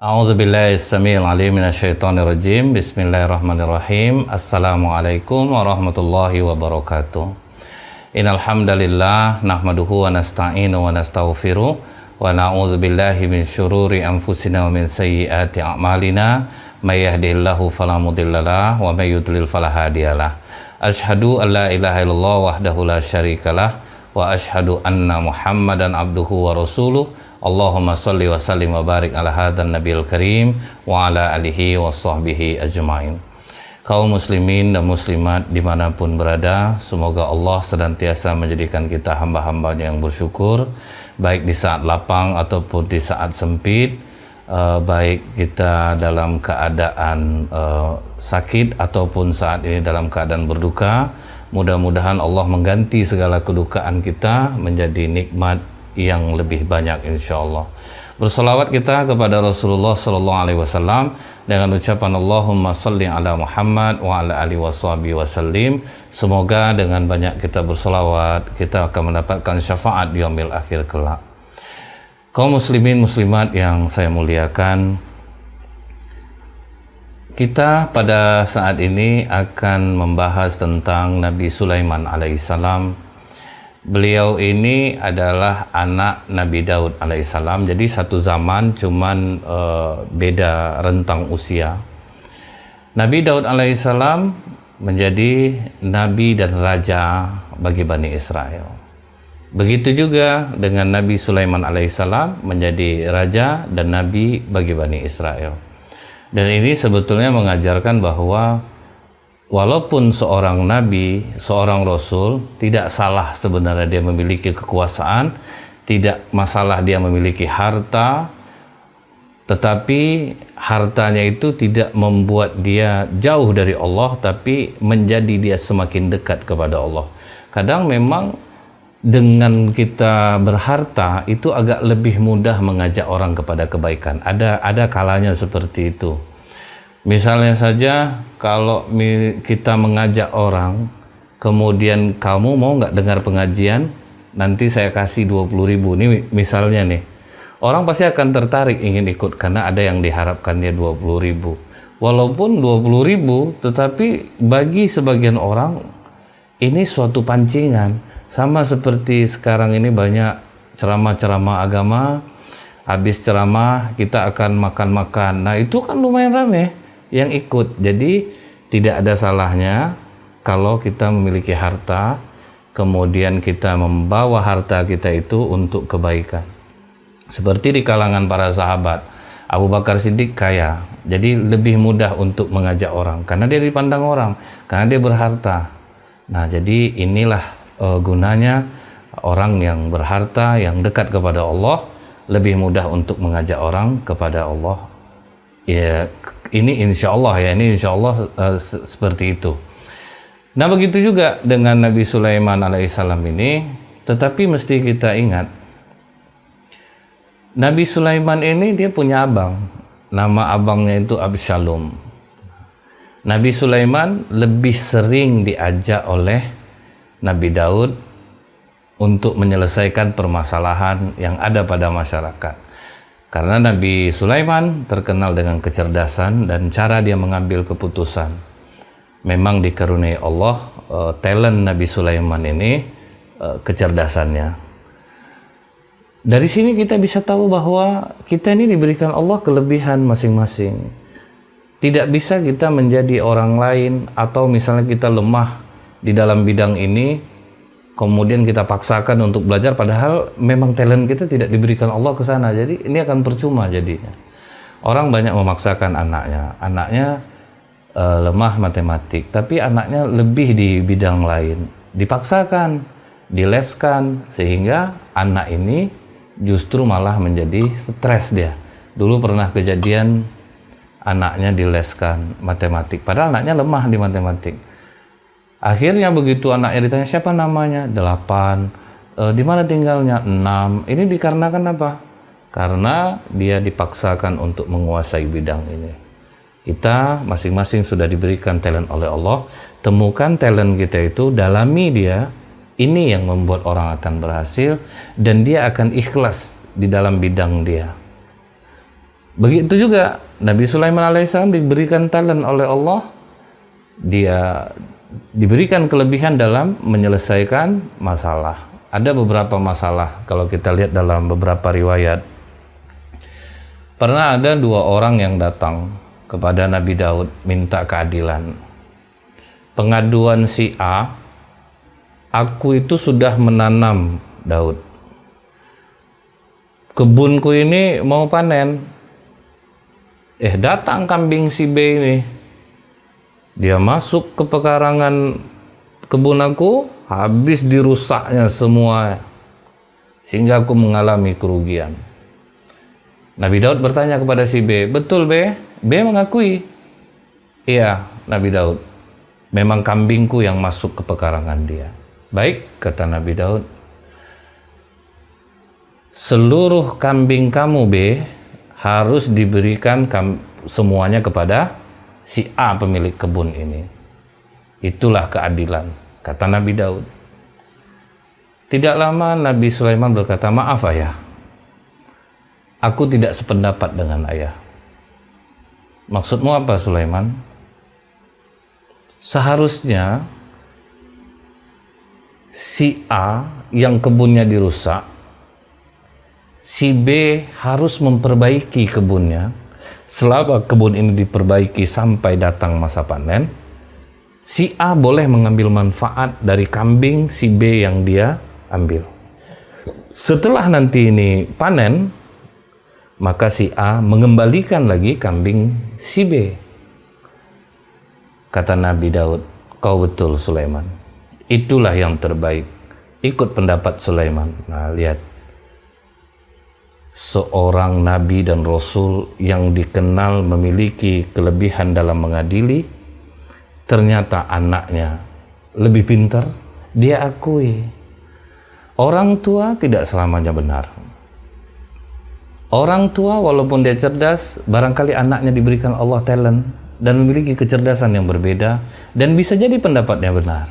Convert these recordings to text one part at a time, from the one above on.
A'udzubillahissamil-alim minasyaitonirrajim. Bismillahirrahmanirrahim. Assalamualaikum warahmatullahi wabarakatuh. Innal hamdalillah nahmaduhu wa nasta'inu wa nastaghfiruh wa na'udzubillahi min syururi anfusina wa min sayyiati a'malina. May yahdihillahu fala mudhillalah wa may yudlil fala hadiyalah. Asyhadu an la ilaha illallah wahdahu la syarikalah wa asyhadu anna Muhammadan abduhu wa rasuluh. Allahumma sholli wa sallim wa barik ala hadan nabiyil karim wa ala alihi wa sahbihi ajma'in. Kaum muslimin dan muslimat dimanapun berada, semoga Allah senantiasa menjadikan kita hamba-hambanya yang bersyukur, baik di saat lapang ataupun di saat sempit, baik kita dalam keadaan sakit ataupun saat ini dalam keadaan berduka. Mudah-mudahan Allah mengganti segala kedukaan kita menjadi nikmat yang lebih banyak insyaallah. Bersolawat kita kepada Rasulullah sallallahu alaihi wasallam dengan ucapan Allahumma sholli ala Muhammad wa ala alihi washabihi wasallim. Semoga dengan banyak kita bersolawat kita akan mendapatkan syafaat di yaumil akhir kelak. Kaum muslimin muslimat yang saya muliakan, kita pada saat ini akan membahas tentang Nabi Sulaiman alaihissalam. Beliau ini adalah anak Nabi Daud alaihissalam, jadi satu zaman cuman beda rentang usia. Nabi Daud alaihissalam menjadi nabi dan raja bagi Bani Israel. Begitu juga dengan Nabi Sulaiman alaihissalam menjadi raja dan nabi bagi Bani Israel. Dan ini sebetulnya mengajarkan bahwa walaupun seorang nabi, seorang rasul, tidak salah sebenarnya dia memiliki kekuasaan, tidak masalah dia memiliki harta, tetapi hartanya itu tidak membuat dia jauh dari Allah, tapi menjadi dia semakin dekat kepada Allah. Kadang memang dengan kita berharta itu agak lebih mudah mengajak orang kepada kebaikan. Ada kalanya seperti itu. Misalnya saja kalau kita mengajak orang, kemudian kamu mau nggak dengar pengajian, nanti saya kasih 20.000. Ini misalnya nih, orang pasti akan tertarik ingin ikut karena ada yang diharapkan dia 20.000. Walaupun 20.000, tetapi bagi sebagian orang ini suatu pancingan. Sama seperti sekarang ini banyak ceramah-ceramah agama, habis ceramah kita akan makan-makan. Nah itu kan lumayan rame yang ikut. Jadi tidak ada salahnya kalau kita memiliki harta, kemudian kita membawa harta kita itu untuk kebaikan. Seperti di kalangan para sahabat, Abu Bakar Siddiq kaya, jadi lebih mudah untuk mengajak orang karena dia dipandang orang, karena dia berharta. Nah jadi inilah gunanya orang yang berharta, yang dekat kepada Allah, lebih mudah untuk mengajak orang kepada Allah. Ya, ini insya Allah seperti itu. Nah begitu juga dengan Nabi Sulaiman alaihissalam ini, tetapi mesti kita ingat, Nabi Sulaiman ini dia punya abang, nama abangnya itu Absalom. Nabi Sulaiman lebih sering diajak oleh Nabi Daud untuk menyelesaikan permasalahan yang ada pada masyarakat. Karena Nabi Sulaiman terkenal dengan kecerdasan dan cara dia mengambil keputusan. Memang dikaruniai Allah talent Nabi Sulaiman ini, kecerdasannya. Dari sini kita bisa tahu bahwa kita ini diberikan Allah kelebihan masing-masing. Tidak bisa kita menjadi orang lain, atau misalnya kita lemah di dalam bidang ini, kemudian kita paksakan untuk belajar padahal memang talent kita tidak diberikan Allah ke sana. Jadi ini akan percuma jadinya. Orang banyak memaksakan anaknya lemah matematik, tapi anaknya lebih di bidang lain. Dipaksakan, dileskan, sehingga anak ini justru malah menjadi stres dia. Dulu pernah kejadian anaknya dileskan matematik, padahal anaknya lemah di matematik. Akhirnya begitu anaknya ditanya siapa namanya, 8, di mana tinggalnya, 6. Ini dikarenakan apa? Karena dia dipaksakan untuk menguasai bidang ini. Kita masing-masing sudah diberikan talent oleh Allah. Temukan talent kita itu, dalami dia. Ini yang membuat orang akan berhasil dan dia akan ikhlas di dalam bidang dia. Begitu juga Nabi Sulaiman alaihissalam diberikan talent oleh Allah. Dia diberikan kelebihan dalam menyelesaikan masalah. Ada beberapa masalah kalau kita lihat dalam beberapa riwayat. Pernah ada dua orang yang datang kepada Nabi Daud minta keadilan. Pengaduan si A, aku itu sudah menanam Daud. Kebunku ini mau panen. Datang kambing si B ini. Dia masuk ke pekarangan kebun aku, habis dirusaknya semua, sehingga aku mengalami kerugian. Nabi Daud bertanya kepada si B, betul B? B mengakui, iya Nabi Daud, memang kambingku yang masuk ke pekarangan dia. Baik, kata Nabi Daud, seluruh kambing kamu B harus diberikan semuanya kepada si A pemilik kebun ini. Itulah keadilan, kata Nabi Daud. Tidak lama Nabi Sulaiman berkata, maaf ayah, aku tidak sependapat dengan ayah. Maksudmu apa Sulaiman? Seharusnya si A yang kebunnya dirusak, si B harus memperbaiki kebunnya. Selama kebun ini diperbaiki sampai datang masa panen, si A boleh mengambil manfaat dari kambing si B yang dia ambil. Setelah nanti ini panen, maka si A mengembalikan lagi kambing si B. Kata Nabi Daud, kau betul Sulaiman. Itulah yang terbaik. Ikut pendapat Sulaiman. Nah, lihat. Seorang nabi dan rasul yang dikenal memiliki kelebihan dalam mengadili, ternyata anaknya lebih pintar, dia akui. Orang tua tidak selamanya benar. Orang tua walaupun dia cerdas, barangkali anaknya diberikan Allah talent dan memiliki kecerdasan yang berbeda, dan bisa jadi pendapatnya benar.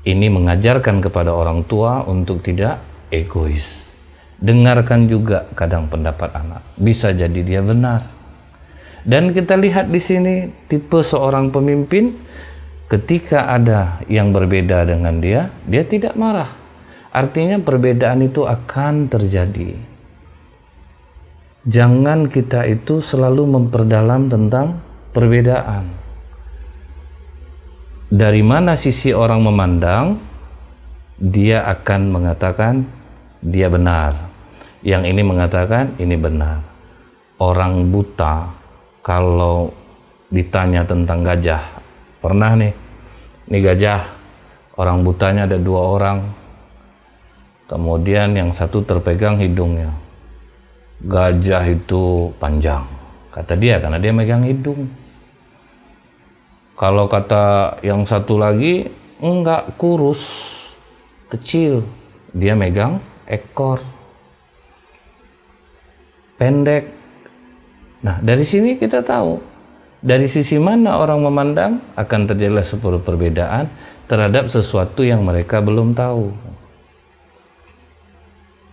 Ini mengajarkan kepada orang tua untuk tidak egois. Dengarkan juga kadang pendapat anak, bisa jadi dia benar. Dan kita lihat di sini tipe seorang pemimpin, ketika ada yang berbeda dengan dia tidak marah. Artinya perbedaan itu akan terjadi. Jangan kita itu selalu memperdalam tentang perbedaan. Dari mana sisi orang memandang, dia akan mengatakan dia benar. Yang ini mengatakan ini benar. Orang buta kalau ditanya tentang gajah, pernah nih, ini gajah, orang butanya ada dua orang, kemudian yang satu terpegang hidungnya. Gajah itu panjang, kata dia, karena dia megang hidung. Kalau kata yang satu lagi, enggak, kurus, kecil, dia megang ekor, pendek. Nah, dari sini kita tahu dari sisi mana orang memandang akan terjadilah sebuah perbedaan terhadap sesuatu yang mereka belum tahu.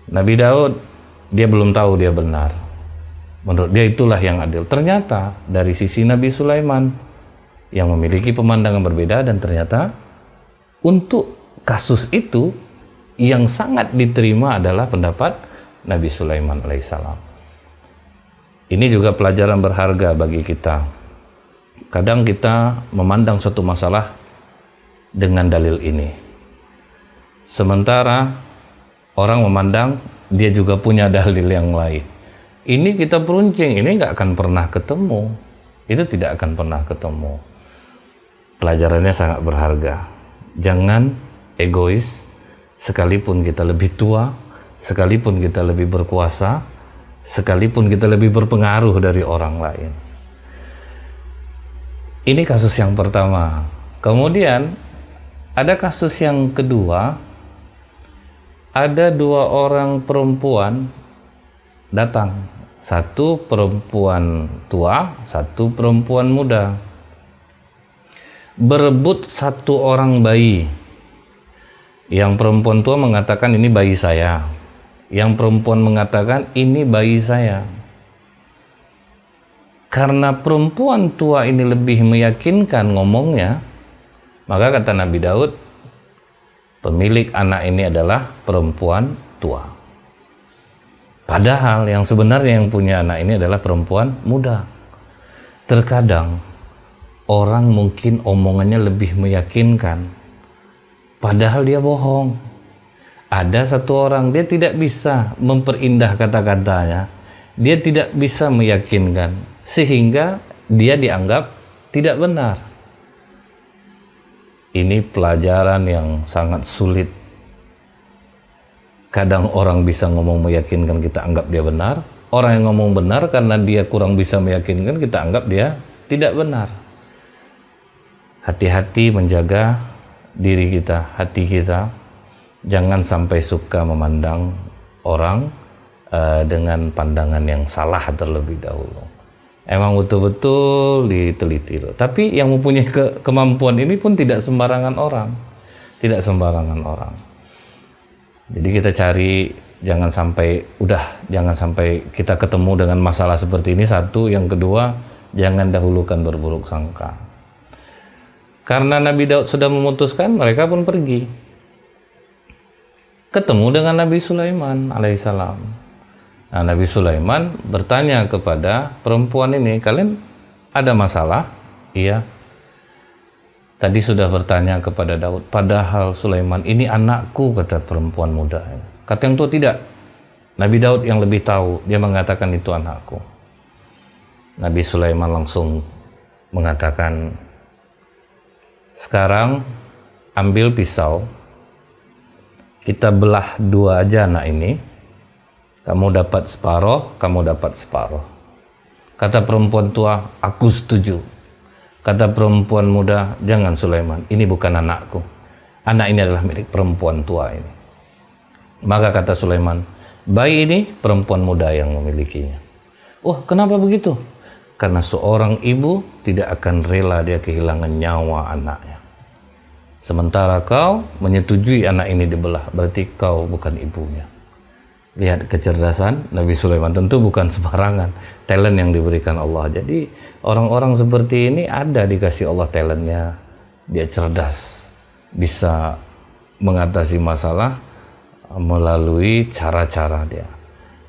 Nabi Daud, dia belum tahu dia benar. Menurut dia itulah yang adil. Ternyata dari sisi Nabi Sulaiman yang memiliki pemandangan berbeda, dan ternyata untuk kasus itu yang sangat diterima adalah pendapat Nabi Sulaiman alaihissalam. Ini juga pelajaran berharga bagi kita. Kadang kita memandang suatu masalah dengan dalil ini, sementara orang memandang dia juga punya dalil yang lain. Ini kita peruncing, ini nggak akan pernah ketemu. Itu tidak akan pernah ketemu. Pelajarannya sangat berharga. Jangan egois, sekalipun kita lebih tua, sekalipun kita lebih berkuasa, sekalipun kita lebih berpengaruh dari orang lain. Ini kasus yang pertama. Kemudian ada kasus yang kedua. Ada dua orang perempuan datang. Satu perempuan tua, satu perempuan muda. Berebut satu orang bayi. Yang perempuan tua mengatakan ini bayi saya. Yang perempuan mengatakan ini bayi saya. karena perempuan tua ini lebih meyakinkan ngomongnya, maka kata Nabi Daud, pemilik anak ini adalah perempuan tua. Padahal yang sebenarnya yang punya anak ini adalah perempuan muda. Terkadang orang mungkin omongannya lebih meyakinkan, padahal dia bohong. Ada satu orang, dia tidak bisa memperindah kata-katanya, dia tidak bisa meyakinkan, sehingga dia dianggap tidak benar. Ini pelajaran yang sangat sulit. Kadang orang bisa ngomong meyakinkan, kita anggap dia benar. Orang yang ngomong benar karena dia kurang bisa meyakinkan, kita anggap dia tidak benar. Hati-hati menjaga diri kita, hati kita. Jangan sampai suka memandang orang dengan pandangan yang salah terlebih dahulu. Emang betul-betul diteliti loh. Tapi yang mempunyai kemampuan ini pun tidak sembarangan orang. Tidak sembarangan orang. Jadi kita cari, jangan sampai kita ketemu dengan masalah seperti ini. Satu, yang kedua, jangan dahulukan berburuk sangka. Karena Nabi Daud sudah memutuskan, mereka pun pergi. Ketemu dengan Nabi Sulaiman alaihissalam. Nah, Nabi Sulaiman bertanya kepada perempuan ini, kalian ada masalah? Iya. Tadi sudah bertanya kepada Daud, padahal Sulaiman, ini anakku, kata perempuan muda. Kata yang tua, tidak. Nabi Daud yang lebih tahu, dia mengatakan itu anakku. Nabi Sulaiman langsung mengatakan, sekarang ambil pisau, kita belah dua aja anak ini, kamu dapat separuh, kamu dapat separuh. Kata perempuan tua, aku setuju. Kata perempuan muda, jangan Sulaiman, ini bukan anakku. Anak ini adalah milik perempuan tua ini. Maka kata Sulaiman, bayi ini perempuan muda yang memilikinya. Oh, kenapa begitu? Karena seorang ibu tidak akan rela dia kehilangan nyawa anaknya. Sementara kau menyetujui anak ini dibelah, berarti kau bukan ibunya. Lihat kecerdasan Nabi Sulaiman, tentu bukan sembarangan talent yang diberikan Allah. Jadi orang-orang seperti ini ada dikasih Allah talentnya, dia cerdas, bisa mengatasi masalah melalui cara-cara dia.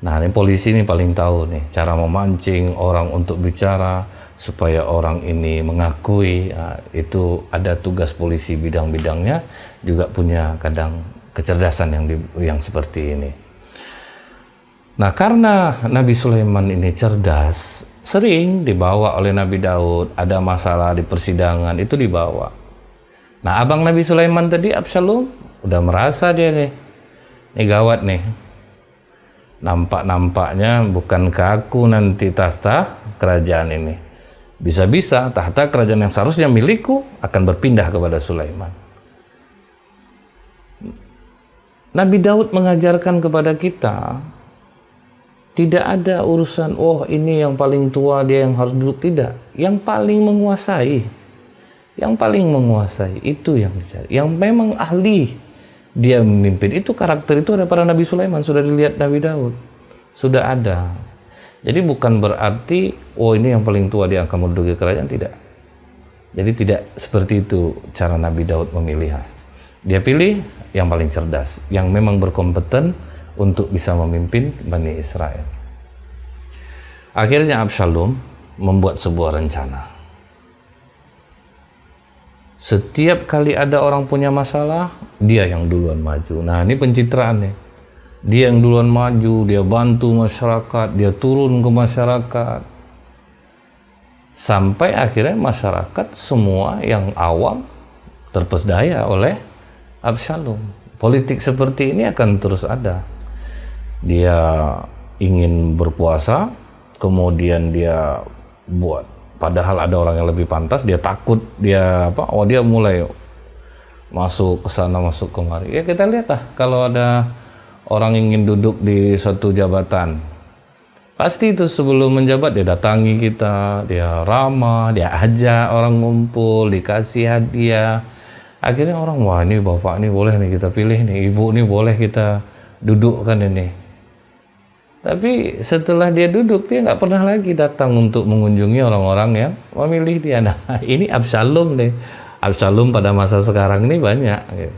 Nah, ini polisi ini paling tahu nih cara memancing orang untuk bicara supaya orang ini mengakui. Nah, itu ada tugas polisi, bidang-bidangnya juga punya kadang kecerdasan yang seperti ini. Nah, karena Nabi Sulaiman ini cerdas, sering dibawa oleh Nabi Daud, ada masalah di persidangan, itu dibawa. Nah, abang Nabi Sulaiman tadi, Absalom, udah merasa dia nih, ini gawat nih. Nampak-nampaknya bukankah aku nanti tahta kerajaan ini. Bisa-bisa tahta kerajaan yang seharusnya milikku akan berpindah kepada Sulaiman. Nabi Daud mengajarkan kepada kita, tidak ada urusan, oh ini yang paling tua, dia yang harus duduk. Tidak. Yang paling menguasai. Yang paling menguasai, itu yang dicari. Yang memang ahli dia memimpin. Itu karakter itu ada pada Nabi Sulaiman. Sudah dilihat Nabi Daud. Sudah ada. Jadi bukan berarti, oh ini yang paling tua, dia akan menduduki kerajaan. Tidak. Jadi tidak seperti itu cara Nabi Daud memilih. Dia pilih yang paling cerdas. Yang memang berkompeten untuk bisa memimpin Bani Israel. Akhirnya Absalom membuat sebuah rencana. Setiap kali ada orang punya masalah, dia yang duluan maju. Nah, ini pencitraan nih. Dia yang duluan maju, dia bantu masyarakat, dia turun ke masyarakat. Sampai akhirnya masyarakat semua yang awam terpesdaya oleh Absalom. Politik seperti ini akan terus ada. Dia ingin berkuasa, kemudian dia buat, padahal ada orang yang lebih pantas, dia takut, dia mulai masuk ke sana, masuk kemari. Ya kita lihat lah, kalau ada orang ingin duduk di suatu jabatan, pasti itu sebelum menjabat dia datangi kita, dia ramah, dia ajak orang ngumpul, dikasih hadiah. Akhirnya orang, wah ini bapak ini boleh nih kita pilih nih, ibu ini boleh kita dudukkan ini. Tapi setelah dia duduk, dia nggak pernah lagi datang untuk mengunjungi orang-orang yang memilih dia. Nah, ini Absalom deh. Absalom pada masa sekarang ini banyak. Gitu.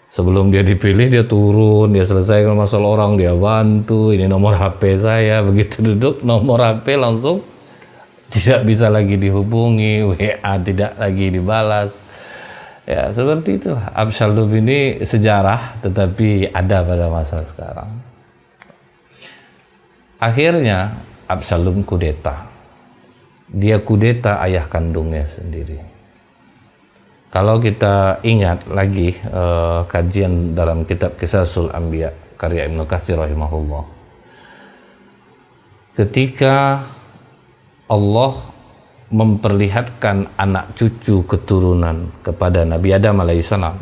Sebelum dia dipilih, dia turun, dia selesaikan masalah orang, dia bantu. Ini nomor HP saya. Begitu duduk, nomor HP langsung tidak bisa lagi dihubungi, WA tidak lagi dibalas. Ya, seperti itulah. Absalom ini sejarah, tetapi ada pada masa sekarang. Akhirnya Absalom kudeta. Dia kudeta ayah kandungnya sendiri. Kalau kita ingat lagi kajian dalam kitab Qisasul Anbiya karya Ibnu Katsir rahimahullah. Ketika Allah memperlihatkan anak cucu keturunan kepada Nabi Adam alaihissalam,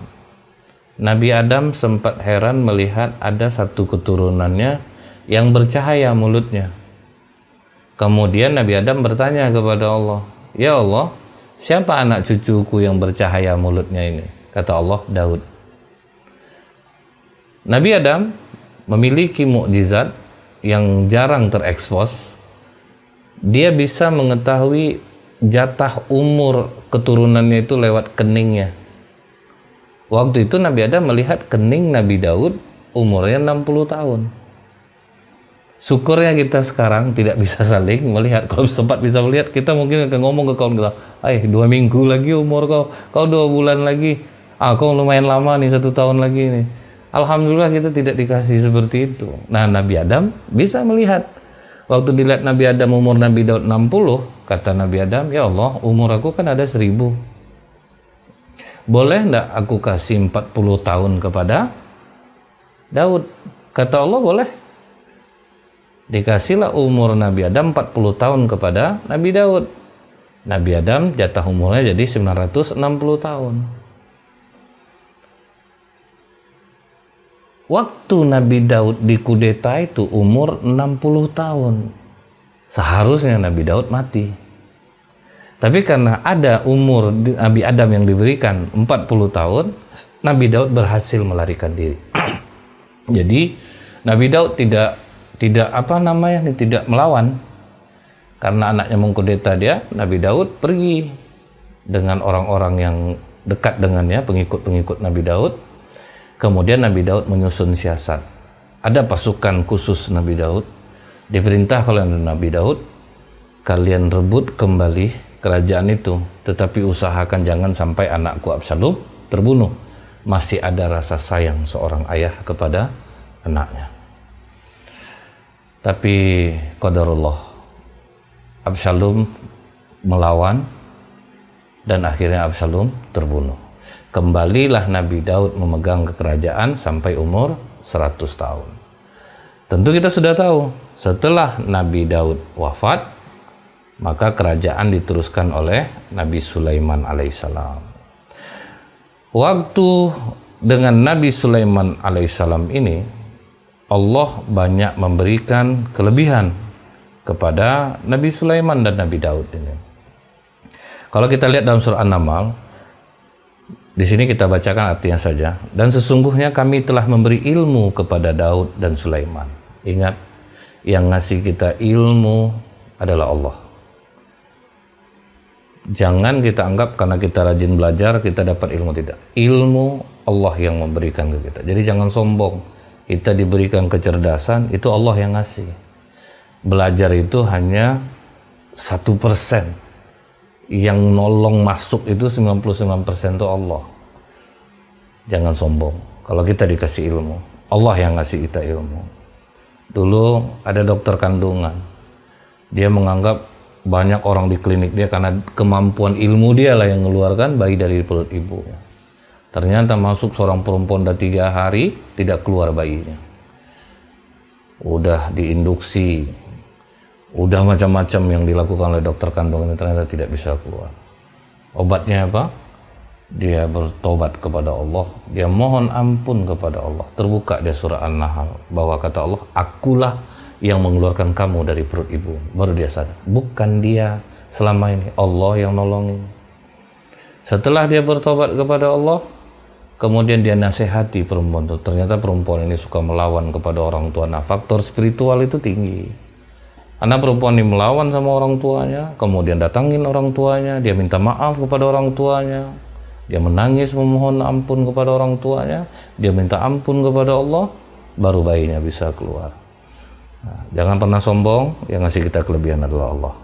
Nabi Adam sempat heran melihat ada satu keturunannya yang bercahaya mulutnya. Kemudian Nabi Adam bertanya kepada Allah, "Ya Allah, siapa anak cucuku yang bercahaya mulutnya ini?" Kata Allah, "Daud." Nabi Adam memiliki mukjizat yang jarang terekspos. Dia bisa mengetahui jatah umur keturunannya itu lewat keningnya. Waktu itu Nabi Adam melihat kening Nabi Daud umurnya 60 tahun. Syukurnya kita sekarang tidak bisa saling melihat. Kalau sempat bisa melihat, kita mungkin akan ngomong ke kawan kita, 2 minggu lagi umur kau 2 bulan lagi, kau lumayan lama nih, 1 tahun lagi nih. Alhamdulillah kita tidak dikasih seperti itu. Nah, Nabi Adam bisa melihat. Waktu dilihat Nabi Adam umur Nabi Daud 60, kata Nabi Adam, "Ya Allah, umur aku kan ada 1000. Boleh enggak aku kasih 40 tahun kepada Daud?" Kata Allah, "Boleh." Dikasihlah umur Nabi Adam 40 tahun kepada Nabi Daud. Nabi Adam jatah umurnya jadi 960 tahun. Waktu Nabi Daud dikudeta itu umur 60 tahun. Seharusnya Nabi Daud mati. Tapi karena ada umur Nabi Adam yang diberikan 40 tahun, Nabi Daud berhasil melarikan diri. Jadi Nabi Daud tidak melawan. Karena anaknya mengkudeta dia, Nabi Daud pergi dengan orang-orang yang dekat dengannya, pengikut-pengikut Nabi Daud. Kemudian Nabi Daud menyusun siasat. Ada pasukan khusus Nabi Daud, diperintah oleh Nabi Daud, kalian rebut kembali kerajaan itu, tetapi usahakan jangan sampai anakku Absalom terbunuh. Masih ada rasa sayang seorang ayah kepada anaknya. Tapi qadarullah, Absalom melawan dan akhirnya Absalom terbunuh. Kembalilah Nabi Daud memegang kekerajaan sampai umur 100 tahun. Tentu kita sudah tahu, setelah Nabi Daud wafat, maka kerajaan diteruskan oleh Nabi Sulaiman alaihissalam. Waktu dengan Nabi Sulaiman alaihissalam ini, Allah banyak memberikan kelebihan kepada Nabi Sulaiman dan Nabi Daud ini. Kalau kita lihat dalam surah An-Naml, di sini kita bacakan artinya saja. Dan sesungguhnya kami telah memberi ilmu kepada Daud dan Sulaiman. Ingat, yang ngasih kita ilmu adalah Allah. Jangan kita anggap karena kita rajin belajar kita dapat ilmu, tidak. Ilmu Allah yang memberikan ke kita. Jadi jangan sombong. Kita diberikan kecerdasan, itu Allah yang ngasih. Belajar itu hanya 1%. Yang nolong masuk itu 99% itu Allah. Jangan sombong. Kalau kita dikasih ilmu, Allah yang ngasih kita ilmu. Dulu ada dokter kandungan. Dia menganggap banyak orang di klinik dia karena kemampuan ilmu dia lah yang mengeluarkan bayi dari perut ibunya. Ternyata masuk seorang perempuan udah 3 hari tidak keluar bayinya. Udah diinduksi, udah macam-macam yang dilakukan oleh dokter kandungan, ternyata tidak bisa keluar. Obatnya apa? Dia bertobat kepada Allah, dia mohon ampun kepada Allah. Terbuka dia surah An-Nahl bahwa kata Allah, akulah yang mengeluarkan kamu dari perut ibu. Baru dia sadar, bukan dia selama ini, Allah yang nolongin. Setelah dia bertobat kepada Allah, Kemudian dia nasihati perempuan itu. Ternyata perempuan ini suka melawan kepada orang tua. Nah, faktor spiritual itu tinggi. Karena perempuan ini melawan sama orang tuanya, kemudian datangin orang tuanya, dia minta maaf kepada orang tuanya, dia menangis memohon ampun kepada orang tuanya, dia minta ampun kepada Allah, baru bayinya bisa keluar. Nah, jangan pernah sombong, yang ngasih kita kelebihan adalah Allah.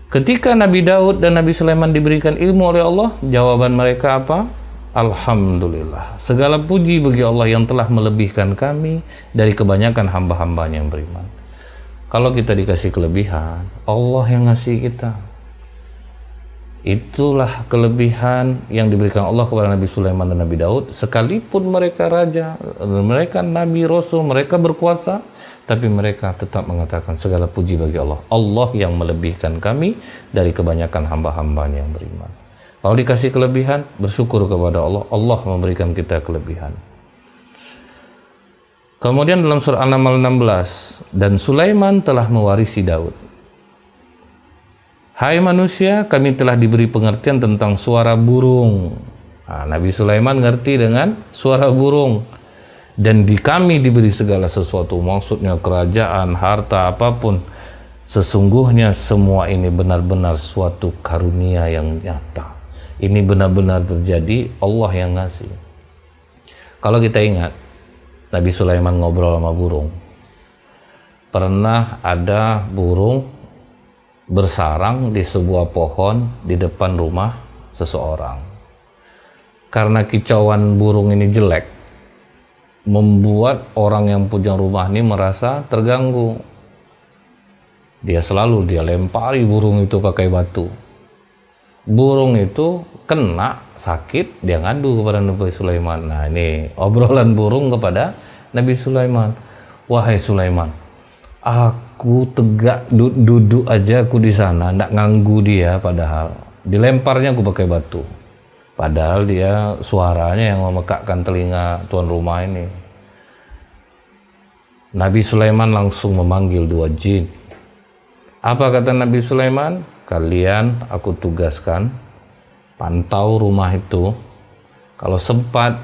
Ketika Nabi Daud dan Nabi Sulaiman diberikan ilmu oleh Allah, jawaban mereka apa? Alhamdulillah, segala puji bagi Allah yang telah melebihkan kami dari kebanyakan hamba-hambanya yang beriman. Kalau kita dikasih kelebihan, Allah yang ngasih kita. Itulah kelebihan yang diberikan Allah kepada Nabi Sulaiman dan Nabi Daud. Sekalipun mereka raja, mereka nabi, rasul, mereka berkuasa, tapi mereka tetap mengatakan segala puji bagi Allah. Allah yang melebihkan kami dari kebanyakan hamba-hambanya yang beriman. Kalau dikasih kelebihan, bersyukur kepada Allah. Allah memberikan kita kelebihan. Kemudian dalam surah An-Naml 16, dan Sulaiman telah mewarisi Daud. Hai manusia, kami telah diberi pengertian tentang suara burung. Nah, Nabi Sulaiman ngerti dengan suara burung. Dan di kami diberi segala sesuatu, maksudnya kerajaan, harta, apapun. Sesungguhnya semua ini benar-benar suatu karunia yang nyata. Ini benar-benar terjadi, Allah yang ngasih. Kalau kita ingat, Nabi Sulaiman ngobrol sama burung. Pernah ada burung bersarang di sebuah pohon di depan rumah seseorang. Karena kicauan burung ini jelek, membuat orang yang punya rumah ini merasa terganggu. Dia lempari burung itu pakai batu. Burung itu kena sakit, dia ngadu kepada Nabi Sulaiman. Nah, ini obrolan burung kepada Nabi Sulaiman. Wahai Sulaiman, aku tegak duduk aja aku di sana, ndak nganggu dia, padahal dilemparnya aku pakai batu. Padahal dia suaranya yang memekakkan telinga tuan rumah ini. Nabi Sulaiman langsung memanggil 2 jin. Apa kata Nabi Sulaiman? Kalian aku tugaskan pantau rumah itu. Kalau sempat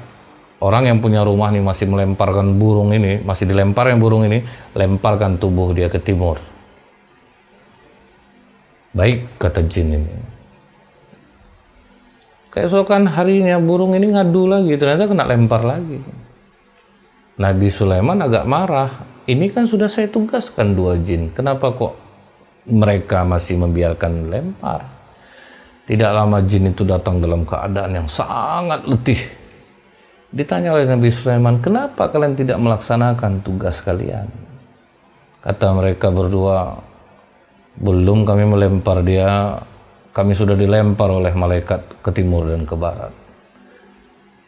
orang yang punya rumah ini masih melemparkan burung ini, masih dilempar yang burung ini, lemparkan tubuh dia ke timur. Baik, kata jin ini. Keesokan harinya burung ini ngadu lagi, ternyata kena lempar lagi. Nabi Sulaiman agak marah. Ini kan sudah saya tugaskan 2 jin, kenapa kok mereka masih membiarkan lempar? Tidak lama jin itu datang dalam keadaan yang sangat letih. Ditanya oleh Nabi Sulaiman, kenapa kalian tidak melaksanakan tugas kalian? Kata mereka berdua, belum kami melempar dia, kami sudah dilempar oleh malaikat ke timur dan ke barat.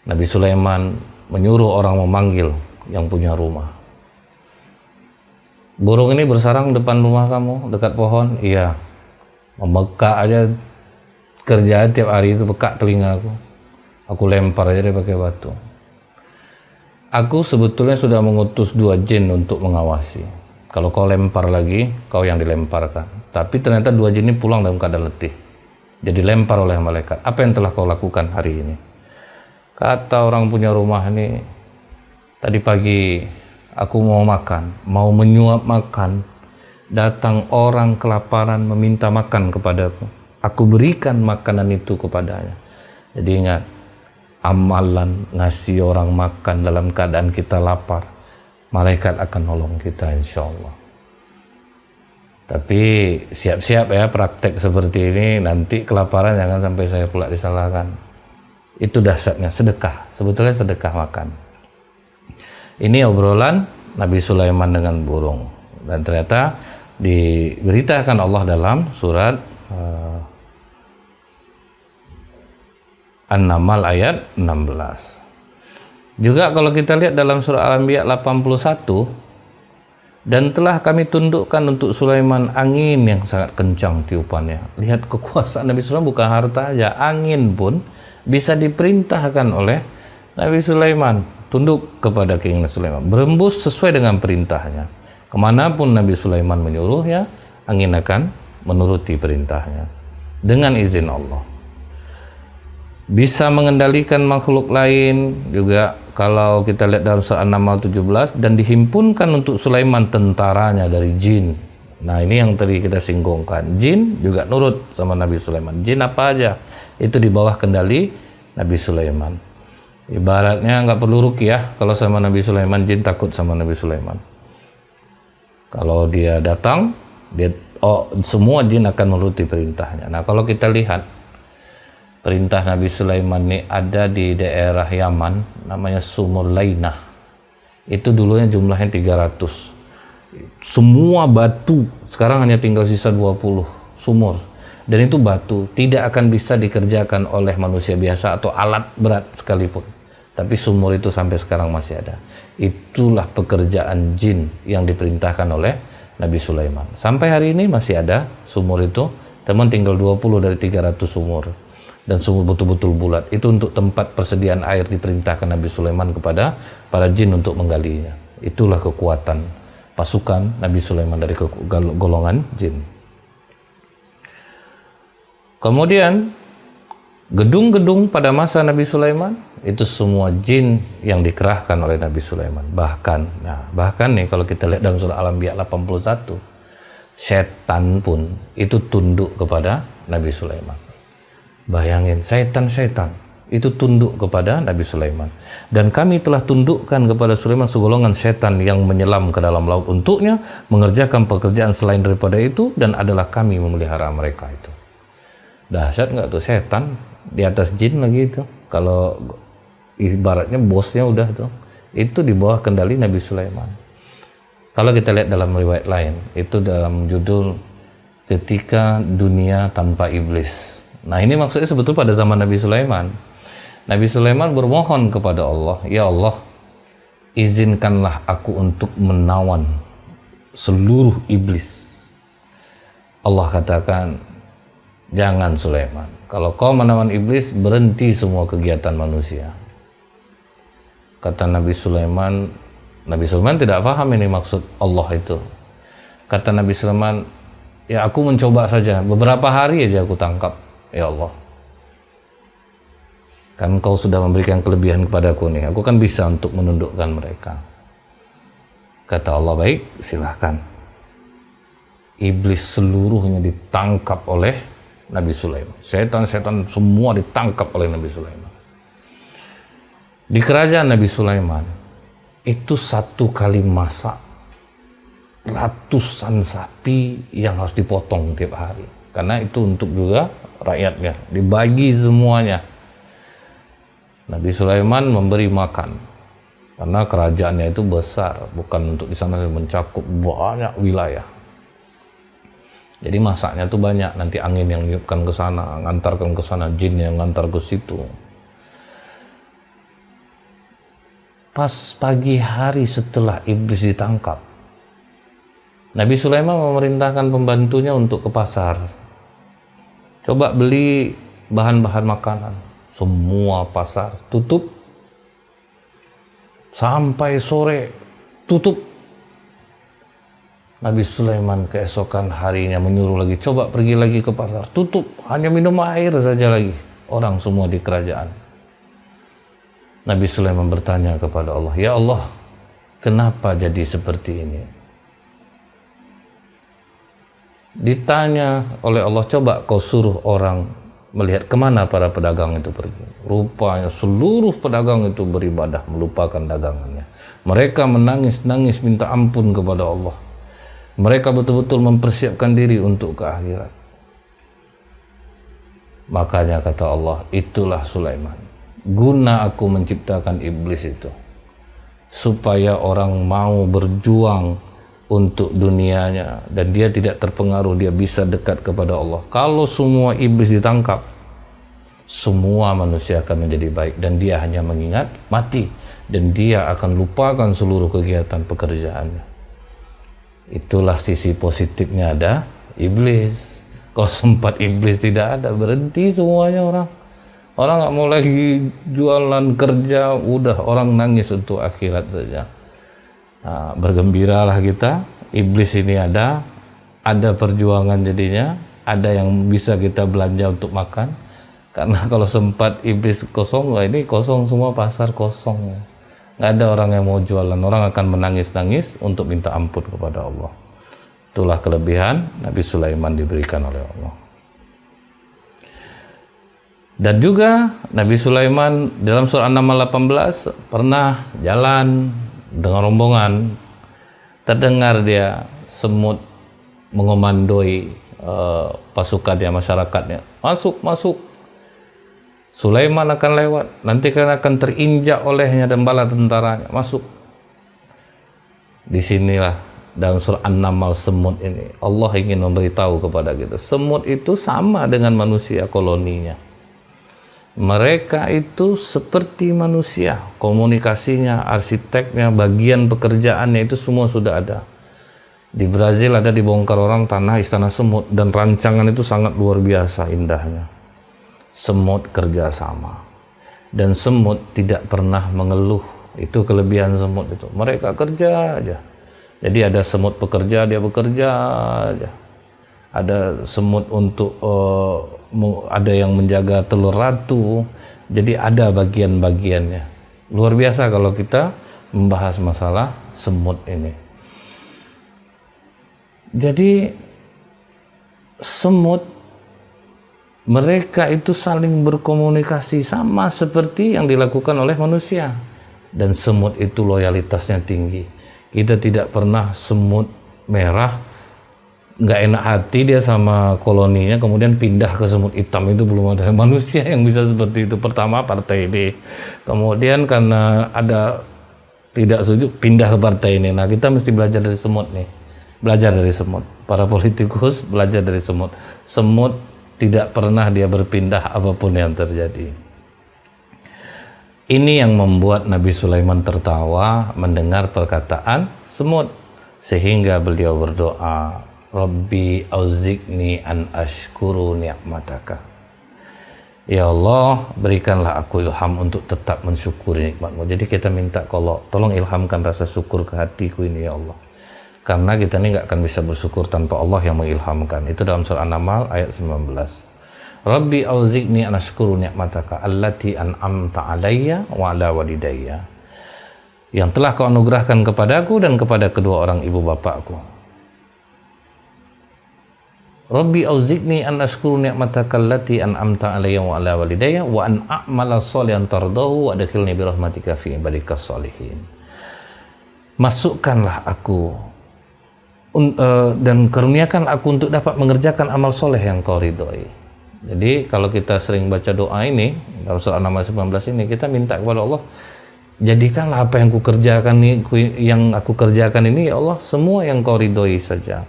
Nabi Sulaiman menyuruh orang memanggil yang punya rumah. Burung ini bersarang depan rumah kamu, dekat pohon? Iya. Membekak aja, kerjaan tiap hari itu bekak telinga aku. Aku lempar aja dia pakai batu. Aku sebetulnya sudah mengutus 2 jin untuk mengawasi. Kalau kau lempar lagi, kau yang dilemparkan. Tapi ternyata 2 jin ini pulang dalam keadaan letih. Jadi lempar oleh malaikat. Apa yang telah kau lakukan hari ini? Kata orang punya rumah ini, tadi pagi aku mau makan, mau menyuap makan. Datang orang kelaparan meminta makan kepadaku. Aku berikan makanan itu kepadanya. Jadi ingat, amalan ngasih orang makan dalam keadaan kita lapar, malaikat akan nolong kita insya Allah. Tapi siap-siap ya praktek seperti ini, nanti kelaparan jangan sampai saya pula disalahkan. Itu dahsyatnya sedekah, sebetulnya sedekah makan. Ini obrolan Nabi Sulaiman dengan burung, dan ternyata diberitakan Allah dalam surat An-Naml ayat 16. Juga kalau kita lihat dalam surah Al-Anbiya 81, dan telah kami tundukkan untuk Sulaiman angin yang sangat kencang tiupannya. Lihat kekuasaan Nabi Sulaiman, bukan harta aja, angin pun bisa diperintahkan oleh Nabi Sulaiman. Tunduk kepada keinginan Sulaiman, berembus sesuai dengan perintahnya. Kemanapun Nabi Sulaiman menyuruhnya, angin akan menuruti perintahnya dengan izin Allah. bisa mengendalikan makhluk lain juga. Kalau kita lihat dalam surah An-Naml 17, dan dihimpunkan untuk Sulaiman tentaranya dari jin. Nah, ini yang tadi kita singgungkan, jin juga nurut sama Nabi Sulaiman. Jin apa aja itu di bawah kendali Nabi Sulaiman. Ibaratnya nggak perlu ruqyah kalau sama Nabi Sulaiman, jin takut sama Nabi Sulaiman. Kalau dia datang, semua jin akan menuruti perintahnya. Nah, kalau kita lihat perintah Nabi Sulaiman ini ada di daerah Yaman, namanya Sumur Lainah. Itu dulunya jumlahnya 300. Semua batu, sekarang hanya tinggal sisa 20 sumur. Dan itu batu, tidak akan bisa dikerjakan oleh manusia biasa atau alat berat sekalipun. Tapi sumur itu sampai sekarang masih ada. Itulah pekerjaan jin yang diperintahkan oleh Nabi Sulaiman. Sampai hari ini masih ada sumur itu, teman tinggal 20 dari 300 sumur. Dan sumur betul-betul bulat. Itu untuk tempat persediaan air diperintahkan Nabi Sulaiman kepada para jin untuk menggalinya. Itulah kekuatan pasukan Nabi Sulaiman dari golongan jin. Kemudian gedung-gedung pada masa Nabi Sulaiman itu semua jin yang dikerahkan oleh Nabi Sulaiman. Bahkan nih kalau kita lihat dalam surah Al-Anbiya 81, setan pun itu tunduk kepada Nabi Sulaiman. Bayangin, setan-setan itu tunduk kepada Nabi Sulaiman. Dan kami telah tundukkan kepada Sulaiman segolongan setan yang menyelam ke dalam laut untuknya, mengerjakan pekerjaan selain daripada itu, dan adalah kami memelihara mereka itu. Dahsyat nggak tuh, setan di atas jin lagi itu. Kalau ibaratnya bosnya udah tuh, itu di bawah kendali Nabi Sulaiman. Kalau kita lihat dalam riwayat lain, itu dalam judul Ketika Dunia Tanpa Iblis. Nah, ini maksudnya sebetulnya pada zaman Nabi Sulaiman. Nabi Sulaiman bermohon kepada Allah, ya Allah, izinkanlah aku untuk menawan seluruh iblis. Allah katakan, jangan Sulaiman. Kalau kau menawan iblis, berhenti semua kegiatan manusia. Kata Nabi Sulaiman tidak paham ini maksud Allah itu. Kata Nabi Sulaiman, ya aku mencoba saja, beberapa hari aja aku tangkap. Ya Allah, kan kau sudah memberikan kelebihan kepadaku nih, aku kan bisa untuk menundukkan mereka. Kata Allah, baik, silahkan. Iblis seluruhnya ditangkap oleh Nabi Sulaiman. Setan-setan semua ditangkap oleh Nabi Sulaiman. Di kerajaan Nabi Sulaiman itu satu kali masak ratusan sapi yang harus dipotong tiap hari. Karena itu untuk juga rakyatnya, dibagi semuanya. Nabi Sulaiman memberi makan karena kerajaannya itu besar, bukan untuk di sana mencakup banyak wilayah. Jadi masaknya tuh banyak, nanti angin yang niupkan ke sana, ngantarkan ke sana, jin yang ngantar ke situ. Pas pagi hari setelah iblis ditangkap, Nabi Sulaiman memerintahkan pembantunya untuk ke pasar. Coba beli bahan-bahan makanan. Semua pasar tutup. Sampai sore tutup. Nabi Sulaiman keesokan harinya menyuruh lagi, coba pergi lagi ke pasar. Tutup, hanya minum air saja lagi. Orang semua di kerajaan. Nabi Sulaiman bertanya kepada Allah, ya Allah, kenapa jadi seperti ini? Ditanya oleh Allah, coba kau suruh orang melihat kemana para pedagang itu pergi. Rupanya seluruh pedagang itu beribadah, melupakan dagangannya. Mereka menangis-nangis minta ampun kepada Allah. Mereka betul-betul mempersiapkan diri untuk ke akhirat. Makanya kata Allah, itulah Sulaiman. Guna aku menciptakan iblis itu, supaya orang mau berjuang untuk dunianya dan dia tidak terpengaruh, dia bisa dekat kepada Allah. Kalau semua iblis ditangkap, semua manusia akan menjadi baik dan dia hanya mengingat mati dan dia akan lupakan seluruh kegiatan pekerjaannya. Itulah sisi positifnya ada iblis. Kalau sempat iblis tidak ada, berhenti semuanya orang. Orang nggak mau lagi jualan, kerja, udah orang nangis untuk akhirat saja. Nah, bergembiralah kita, iblis ini ada perjuangan jadinya, ada yang bisa kita belanja untuk makan. Karena kalau sempat iblis kosong, wah ini kosong semua, pasar kosong. Nggak ada orang yang mau jualan, orang akan menangis-nangis untuk minta ampun kepada Allah. Itulah kelebihan Nabi Sulaiman diberikan oleh Allah. Dan juga Nabi Sulaiman dalam surah An-Naml 18 pernah jalan dengan rombongan, terdengar dia semut mengomandoi pasukannya, masyarakatnya, masuk, Sulaiman akan lewat, nanti kan akan terinjak olehnya dan bala tentaranya, masuk. Disinilah dalam surah An-Naml semut ini Allah ingin memberitahu kepada kita, semut itu sama dengan manusia koloninya. Mereka itu seperti manusia, komunikasinya, arsiteknya, bagian pekerjaannya itu semua sudah ada. Di Brazil ada dibongkar orang tanah istana semut, dan rancangan itu sangat luar biasa indahnya. Semut kerja sama, dan semut tidak pernah mengeluh. Itu kelebihan semut itu, mereka kerja aja. Jadi ada semut pekerja, dia bekerja aja. Ada semut untuk ada yang menjaga telur ratu. Jadi ada bagian-bagiannya. Luar biasa kalau kita membahas masalah semut ini. Jadi semut, mereka itu saling berkomunikasi sama seperti yang dilakukan oleh manusia. Dan semut itu loyalitasnya tinggi. Kita tidak pernah semut merah nggak enak hati dia sama koloninya kemudian pindah ke semut hitam. Itu belum ada manusia yang bisa seperti itu. Pertama partai B, kemudian karena ada tidak setuju pindah ke partai ini. Nah, kita mesti belajar dari semut nih, belajar dari semut. Para politikus belajar dari semut. Semut tidak pernah dia berpindah apapun yang terjadi. Ini yang membuat Nabi Sulaiman tertawa mendengar perkataan semut, sehingga beliau berdoa, Rabbi auziqni an ashkuru ni'mataka. Ya Allah, berikanlah aku ilham untuk tetap mensyukuri nikmatmu. Jadi kita minta kalau tolong ilhamkan rasa syukur ke hatiku ini ya Allah. Karena kita ini nggak akan bisa bersyukur tanpa Allah yang mengilhamkan. Itu dalam surah An-Naml ayat 19. Rabbi auziqni an ashkuru ni'mataka allati an'amta alayya wa ala walidayya. Yang telah kau anugerahkan kepadaku dan kepada kedua orang ibu bapakku. Rabbi auziqni an ashkuru ni'mataka allati an'amta alayya wa ala walidayya wa an a'mala shalihan tardahu wa adkhilni bi rahmatika fi ibadikas sholihin. Masukkanlah aku dan karuniakan aku untuk dapat mengerjakan amal soleh yang kau ridhoi. Jadi kalau kita sering baca doa ini dalam surah An-Naml 19 ini, kita minta kepada Allah, jadikanlah apa yang aku kerjakan ini ya Allah semua yang kau ridhoi saja,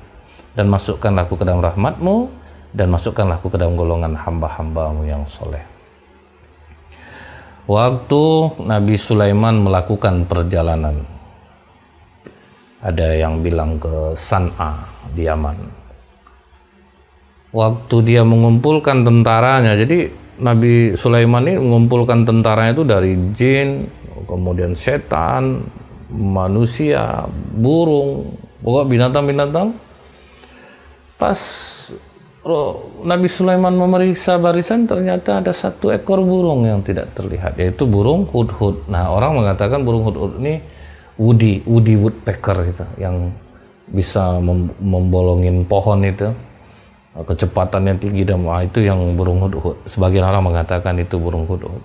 dan masukkanlah aku ke dalam rahmatmu, dan masukkanlah aku ke dalam golongan hamba-hambamu yang soleh. Waktu Nabi Sulaiman melakukan perjalanan, ada yang bilang ke San'a di Yaman. Waktu dia mengumpulkan tentaranya, jadi Nabi Sulaiman ini mengumpulkan tentaranya itu dari jin, kemudian setan, manusia, burung, pokok binatang-binatang. Pas Nabi Sulaiman memeriksa barisan, ternyata ada satu ekor burung yang tidak terlihat, yaitu burung hudhud. Nah, orang mengatakan burung hudhud ini Woody woodpecker gitu, yang bisa membolongin pohon itu, kecepatannya tinggi, dan itu yang burung hudhud. Sebagian orang mengatakan itu burung hudhud.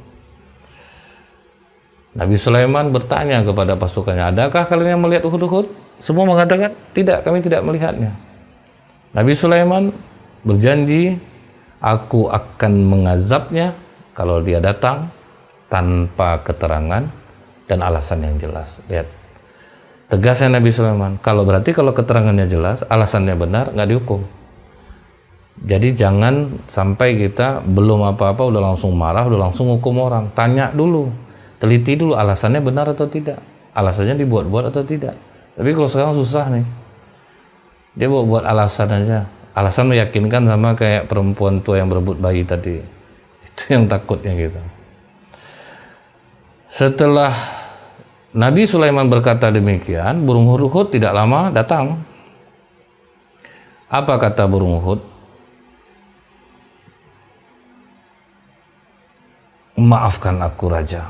Nabi Sulaiman bertanya kepada pasukannya, adakah kalian yang melihat hudhud? Semua mengatakan tidak, kami tidak melihatnya. Nabi Sulaiman berjanji, aku akan mengazabnya kalau dia datang tanpa keterangan dan alasan yang jelas. Lihat tegasnya Nabi Sulaiman. Kalau keterangannya jelas, alasannya benar, nggak dihukum. Jadi jangan sampai kita belum apa-apa udah langsung marah, udah langsung hukum orang. Tanya dulu, teliti dulu alasannya benar atau tidak, alasannya dibuat-buat atau tidak. Tapi kalau sekarang susah nih, dia buat alasan aja, alasan meyakinkan, sama kayak perempuan tua yang berebut bayi tadi. Itu yang takutnya gitu. Setelah Nabi Sulaiman berkata demikian, burung hudhud tidak lama datang. Apa kata burung hudhud? maafkan aku raja,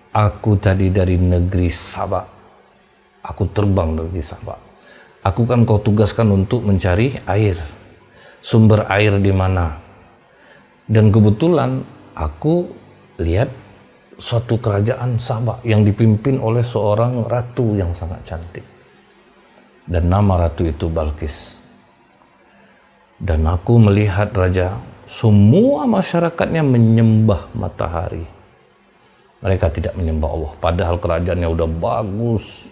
aku tadi dari negeri Sabak, aku terbang dari Sabak. Aku kan kau tugaskan untuk mencari air, sumber air di mana. Dan kebetulan aku lihat suatu kerajaan Sabak yang dipimpin oleh seorang ratu yang sangat cantik. Dan nama ratu itu Balkis. Dan aku melihat raja, semua masyarakatnya menyembah matahari. Mereka tidak menyembah Allah, padahal kerajaannya udah bagus.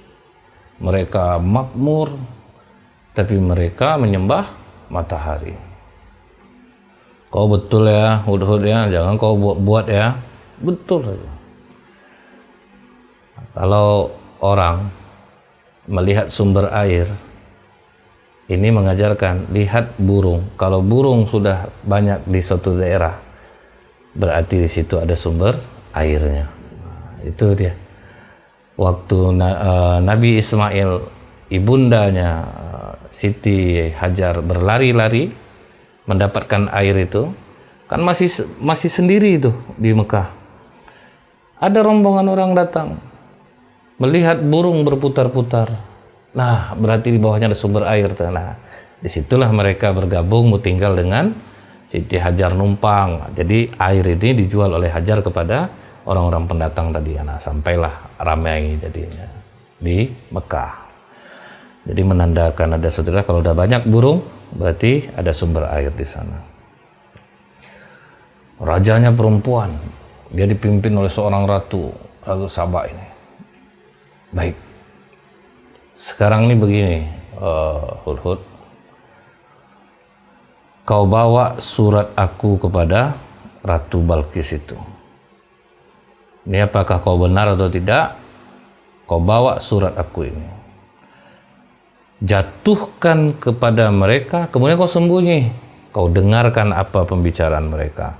Mereka makmur, tapi mereka menyembah matahari. Kau betul ya, Hudhud ya, jangan kau buat-buat ya. Betul saja. Kalau orang melihat sumber air, ini mengajarkan, lihat burung. Kalau burung sudah banyak di suatu daerah, berarti di situ ada sumber airnya. Itu dia. Waktu Nabi Ismail, ibundanya Siti Hajar berlari-lari mendapatkan air itu, kan masih sendiri itu di Mekah. Ada rombongan orang datang, melihat burung berputar-putar. Nah, berarti di bawahnya ada sumber air. Nah, disitulah mereka bergabung, tinggal dengan Siti Hajar numpang. Jadi air ini dijual oleh Hajar kepada orang-orang pendatang tadi. Nah, sampailah ramai jadinya di Mekah. Jadi menandakan ada saudara, kalau udah banyak burung, berarti ada sumber air di sana. Rajanya perempuan, dia dipimpin oleh seorang ratu Sabak ini. Baik, sekarang ini begini, Hudhud, kau bawa surat aku kepada Ratu Balkis itu. Ini apakah kau benar atau tidak? Kau bawa surat aku ini, jatuhkan kepada mereka, kemudian kau sembunyi, kau dengarkan apa pembicaraan mereka.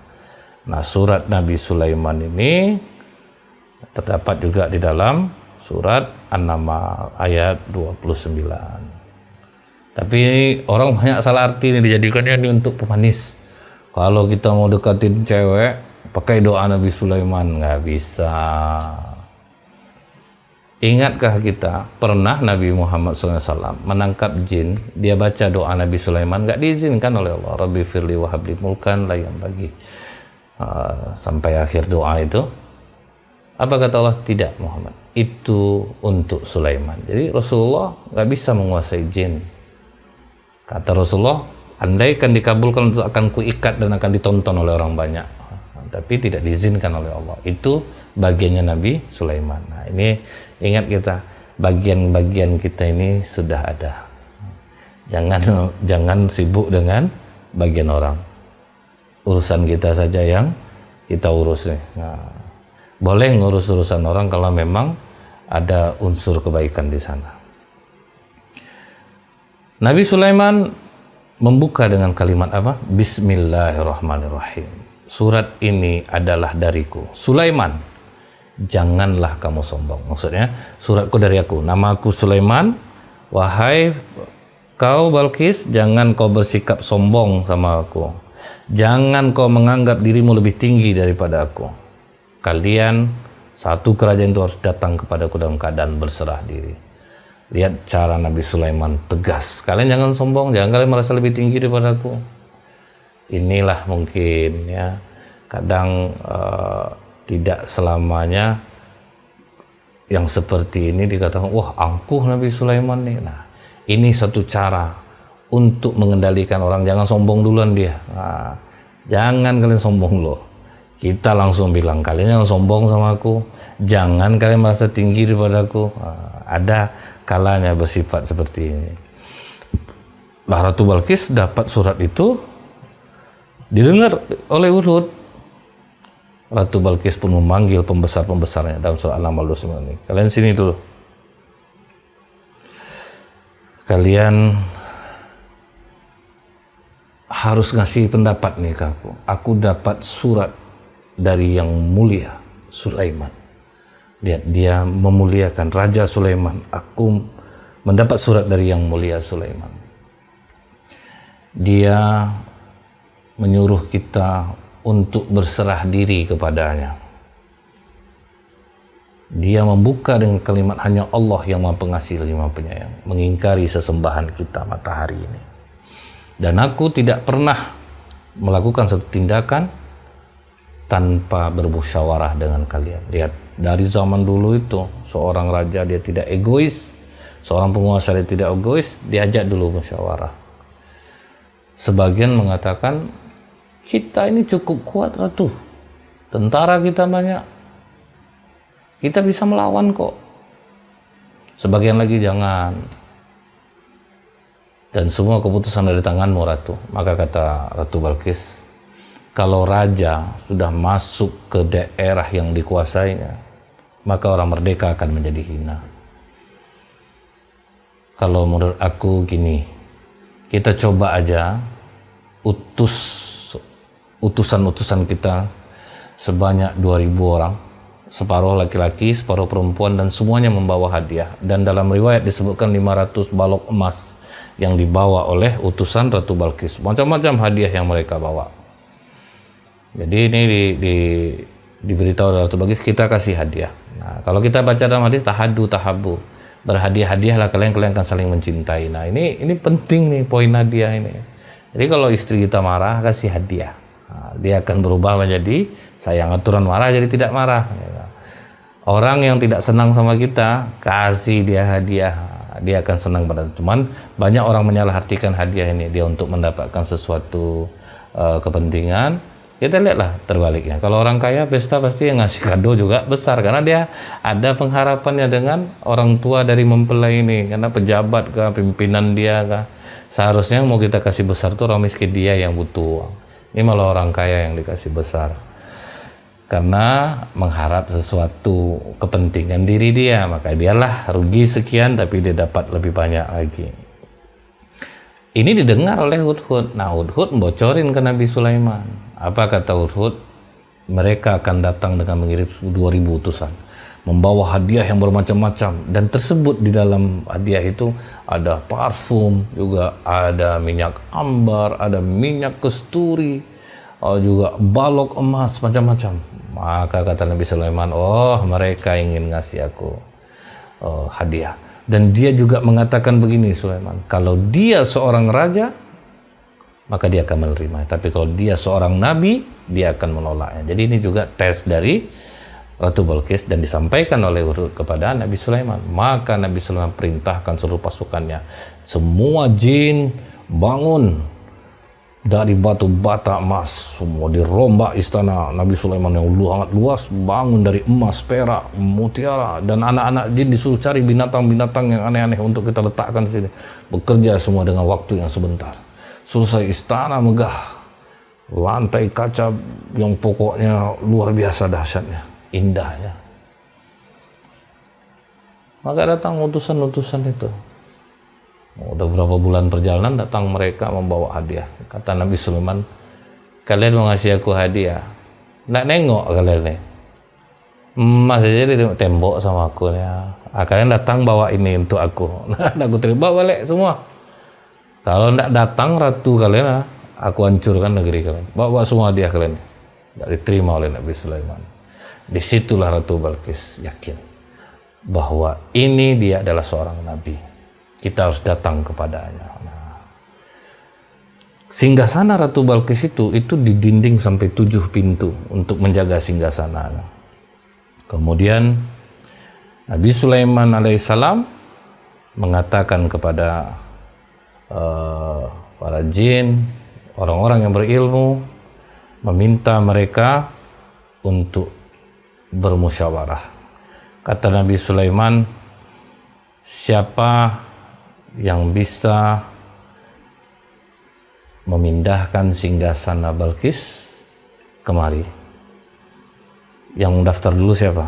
Nah, surat Nabi Sulaiman ini terdapat juga di dalam surat An-Naml ayat 29. Tapi orang banyak salah arti ini, dijadikannya ini untuk pemanis. Kalau kita mau deketin cewek, pakai doa Nabi Sulaiman, nggak bisa. Ingatkah kita pernah Nabi Muhammad SAW menangkap jin, dia baca doa Nabi Sulaiman, nggak diizinkan oleh Allah. Rabbi firli wa habli mulkan la yanbaghi, sampai akhir doa itu. Apa kata Allah? Tidak Muhammad, itu untuk Sulaiman. Jadi Rasulullah nggak bisa menguasai jin. Kata Rasulullah, andaikan dikabulkan itu akan kuikat dan akan ditonton oleh orang banyak. Tapi tidak diizinkan oleh Allah. Itu bagiannya Nabi Sulaiman. Nah, ini ingat kita, bagian-bagian kita ini sudah ada. Jangan sibuk dengan bagian orang. Urusan kita saja yang kita urus nih. Nah, boleh ngurus urusan orang kalau memang ada unsur kebaikan di sana. Nabi Sulaiman membuka dengan kalimat apa? Bismillahirrahmanirrahim. Surat ini adalah dariku. Sulaiman, janganlah kamu sombong. Maksudnya, suratku dari aku. Nama aku Sulaiman. Wahai kau Balkis, jangan kau bersikap sombong sama aku. Jangan kau menganggap dirimu lebih tinggi daripada aku. Kalian satu kerajaan itu harus datang kepadaku dalam keadaan berserah diri. Lihat cara Nabi Sulaiman tegas. Kalian jangan sombong, jangan kalian merasa lebih tinggi daripada aku. Inilah mungkin ya, kadang tidak selamanya yang seperti ini dikatakan, wah angkuh Nabi Sulaiman nih. Nah, ini satu cara untuk mengendalikan orang, jangan sombong duluan dia. Nah, jangan kalian sombong loh. Kita langsung bilang, kalian jangan sombong sama aku, jangan kalian merasa tinggi daripada aku. Nah, ada kalanya bersifat seperti ini. Ratu Balkis dapat surat itu, didengar oleh Hudhud. Ratu Balkis pun memanggil pembesar-pembesarnya dalam surat An-Naml 29 ini. Kalian sini dulu. Kalian harus ngasih pendapat nih ke aku. Aku dapat surat dari yang mulia, Sulaiman. Lihat, dia memuliakan Raja Sulaiman. Aku mendapat surat dari yang mulia Sulaiman. Dia menyuruh kita untuk berserah diri kepadanya. Dia membuka dengan kalimat hanya Allah yang Maha Pengasih lagi Maha Penyayang, mengingkari sesembahan kita matahari ini. Dan aku tidak pernah melakukan satu tindakan tanpa bermusyawarah dengan kalian. Lihat, dari zaman dulu itu seorang raja dia tidak egois, seorang penguasa dia tidak egois, diajak dulu musyawarah. Sebagian mengatakan kita ini cukup kuat Ratu, tentara kita banyak, kita bisa melawan kok. Sebagian lagi jangan, dan semua keputusan dari tanganmu Ratu. Maka kata Ratu Balqis, kalau raja sudah masuk ke daerah yang dikuasainya, maka orang merdeka akan menjadi hina. Kalau menurut aku gini, kita coba aja utusan-utusan kita sebanyak 2.000 orang, separuh laki-laki, separuh perempuan, dan semuanya membawa hadiah. Dan dalam riwayat disebutkan 500 balok emas yang dibawa oleh utusan Ratu Balqis. Macam-macam hadiah yang mereka bawa. Jadi ini diberitahu oleh Ratu Balqis, kita kasih hadiah. Nah, kalau kita baca dalam hadis tahadu tahabu, berhadiah-hadiahlah kalian akan saling mencintai. Nah, ini penting nih poin hadiah ini. Jadi kalau istri kita marah, kasih hadiah. Nah, dia akan berubah menjadi sayang. Aturan marah jadi tidak marah. Orang yang tidak senang sama kita, kasih dia hadiah, dia akan senang pada. Cuman banyak orang menyalahartikan hadiah ini dia untuk mendapatkan sesuatu kepentingan. Kita lihatlah terbaliknya. Kalau orang kaya pesta pasti yang ngasih kado juga besar, karena dia ada pengharapannya dengan orang tua dari mempelai ini, karena pejabat kah, pimpinan dia kah. Seharusnya mau kita kasih besar tuh orang miskin, dia yang butuh uang. Ini malah orang kaya yang dikasih besar, karena mengharap sesuatu kepentingan diri dia, maka dialah rugi sekian tapi dia dapat lebih banyak lagi. Ini didengar oleh Hudhud. Nah, Hudhud membocorin ke Nabi Sulaiman. Apa kata Hudhud? Mereka akan datang dengan mengirim 2.000 utusan, membawa hadiah yang bermacam-macam, dan tersebut di dalam hadiah itu ada parfum, juga ada minyak ambar, ada minyak kesturi, juga balok emas, macam-macam. Maka kata Nabi Sulaiman, oh mereka ingin ngasih aku hadiah. Dan dia juga mengatakan begini, Sulaiman, kalau dia seorang raja maka dia akan menerima, tapi kalau dia seorang nabi dia akan menolaknya. Jadi ini juga tes dari Ratu Balqis dan disampaikan oleh Hudhud kepada Nabi Sulaiman. Maka Nabi Sulaiman perintahkan seluruh pasukannya, semua jin bangun dari batu bata emas, semua dirombak istana Nabi Sulaiman yang sangat luas, bangun dari emas, perak, mutiara, dan anak-anak jin disuruh cari binatang-binatang yang aneh-aneh untuk kita letakkan di sini. Bekerja semua dengan waktu yang sebentar. Selesai istana megah, lantai kaca yang pokoknya luar biasa dahsyatnya, indahnya. Maka datang utusan-utusan itu. Udah berapa bulan perjalanan datang mereka membawa hadiah. Kata Nabi Sulaiman, kalian mau ngasih aku hadiah, nggak nengok kalian nih, emas aja di tembok sama aku ya. Kalian datang bawa ini untuk aku. Nah, aku terima balik semua. Kalau nggak datang ratu kalian, aku hancurkan negeri kalian. Bawa semua hadiah kalian. Nggak diterima oleh Nabi Sulaiman. Disitulah Ratu Balqis yakin bahwa ini dia adalah seorang nabi. Kita harus datang kepadanya. Nah, singgasana Ratu Balqis itu didinding sampai 7 pintu untuk menjaga singgasana. Kemudian Nabi Sulaiman alaihissalam mengatakan kepada para jin, orang-orang yang berilmu, meminta mereka untuk bermusyawarah. Kata Nabi Sulaiman, siapa yang bisa memindahkan singgasana Balqis kemari? Yang mendaftar dulu siapa?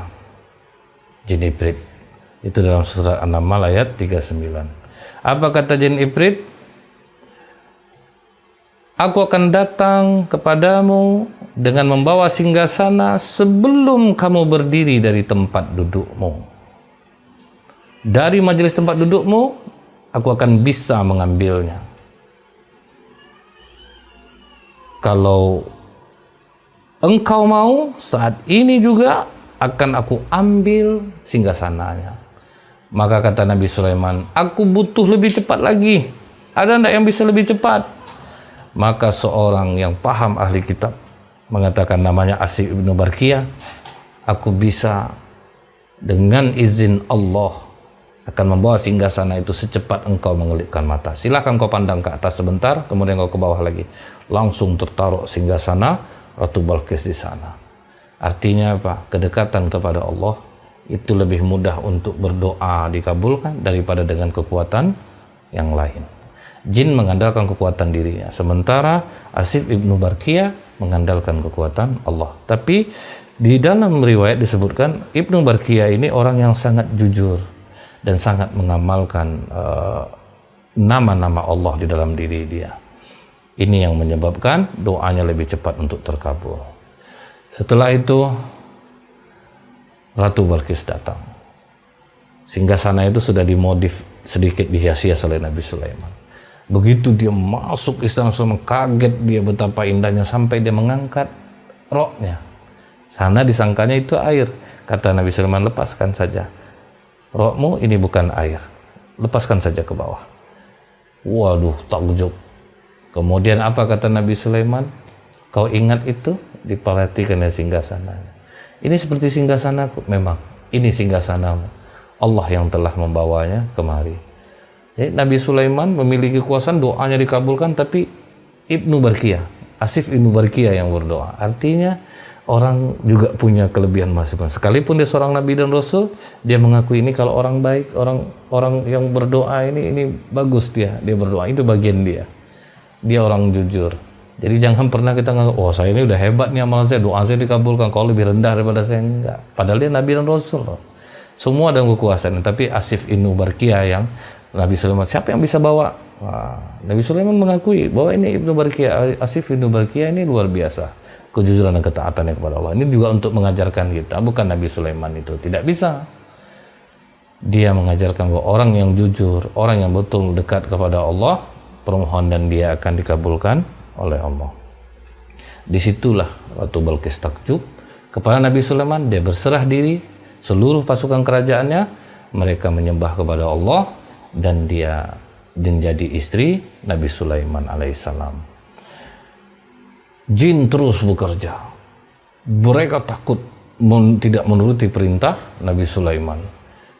Jin Ifrit. Itu dalam surat An-Naml ayat 39. Apa kata Jin Ifrit? Aku akan datang kepadamu dengan membawa singgasana sebelum kamu berdiri dari tempat dudukmu. Dari majelis tempat dudukmu, aku akan bisa mengambilnya. Kalau engkau mau, saat ini juga akan aku ambil singgasananya. Maka kata Nabi Sulaiman, aku butuh lebih cepat lagi. Ada enggak yang bisa lebih cepat? Maka seorang yang paham ahli kitab mengatakan, namanya Asif ibnu Barkiyah, aku bisa dengan izin Allah akan membawa singgasana itu secepat engkau mengelipkan mata. Silakan kau pandang ke atas sebentar, kemudian kau ke bawah lagi. Langsung tertaruh singgasana Ratu Balqis di sana. Artinya apa? Kedekatan kepada Allah itu lebih mudah untuk berdoa dikabulkan daripada dengan kekuatan yang lain. Jin mengandalkan kekuatan dirinya, sementara Asif ibnu Barkiyah mengandalkan kekuatan Allah. Tapi di dalam riwayat disebutkan Ibnu Barkiyah ini orang yang sangat jujur dan sangat mengamalkan nama-nama Allah di dalam diri dia. Ini yang menyebabkan doanya lebih cepat untuk terkabul. Setelah itu Ratu Balqis datang. Singgasana itu sudah dimodif sedikit, dihias-hias oleh Nabi Sulaiman. Begitu dia masuk istana Sulaiman, kaget dia betapa indahnya sampai dia mengangkat roknya. Sana disangkanya itu air. Kata Nabi Sulaiman, lepaskan saja rokmu, ini bukan air, lepaskan saja ke bawah. Waduh, takjub. Kemudian apa kata Nabi Sulaiman? Kau ingat itu? Diperhatikan ya singgasananya. Ini seperti singgasanaku. Memang ini singgasanamu. Allah yang telah membawanya kemari. Jadi Nabi Sulaiman memiliki kekuasaan, doanya dikabulkan, tapi Ibnu Barkiyah, Asif ibnu Barkiyah yang berdoa. Artinya orang juga punya kelebihan masing-masing. Sekalipun dia seorang nabi dan rasul, dia mengakui ini kalau orang baik, orang yang berdoa ini bagus dia berdoa, itu bagian dia. Dia orang jujur. Jadi jangan pernah kita nganggap, oh saya ini udah hebat nih amalan saya, doa saya dikabulkan, kalau lebih rendah daripada saya, enggak. Padahal dia nabi dan rasul loh. Semua ada kekuasaan, tapi Asif ibnu Barkiyah yang Nabi Sulaiman, siapa yang bisa bawa? Wah, Nabi Sulaiman mengakui bahwa ini Ibnu Barkiyah, Asif ibnu Barkiyah ini luar biasa kejujuran dan ketaatannya kepada Allah. Ini juga untuk mengajarkan kita, bukan Nabi Sulaiman itu tidak bisa. Dia mengajarkan bahwa orang yang jujur, orang yang betul dekat kepada Allah, permohonan dia akan dikabulkan oleh Allah. Disitulah Ratu Balqis takjub kepada Nabi Sulaiman. Dia berserah diri, seluruh pasukan kerajaannya mereka menyembah kepada Allah, dan dia menjadi istri Nabi Sulaiman alaihissalam. Jin terus bekerja. Mereka takut tidak menuruti perintah Nabi Sulaiman,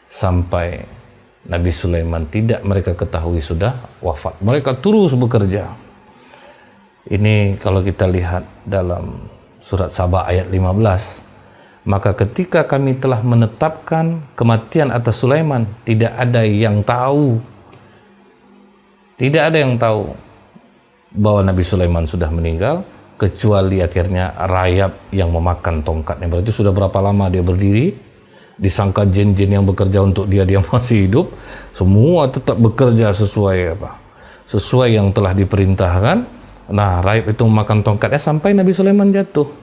sampai Nabi Sulaiman tidak mereka ketahui sudah wafat. Mereka terus bekerja. Ini kalau kita lihat dalam surat Saba ayat 15. Maka ketika kami telah menetapkan kematian atas Sulaiman, tidak ada yang tahu. Tidak ada yang tahu bahwa Nabi Sulaiman sudah meninggal, kecuali akhirnya rayap yang memakan tongkatnya. Berarti sudah berapa lama dia berdiri, disangka jin-jin yang bekerja untuk dia masih hidup, semua tetap bekerja sesuai sesuai yang telah diperintahkan. Nah, rayap itu memakan tongkatnya sampai Nabi Sulaiman jatuh.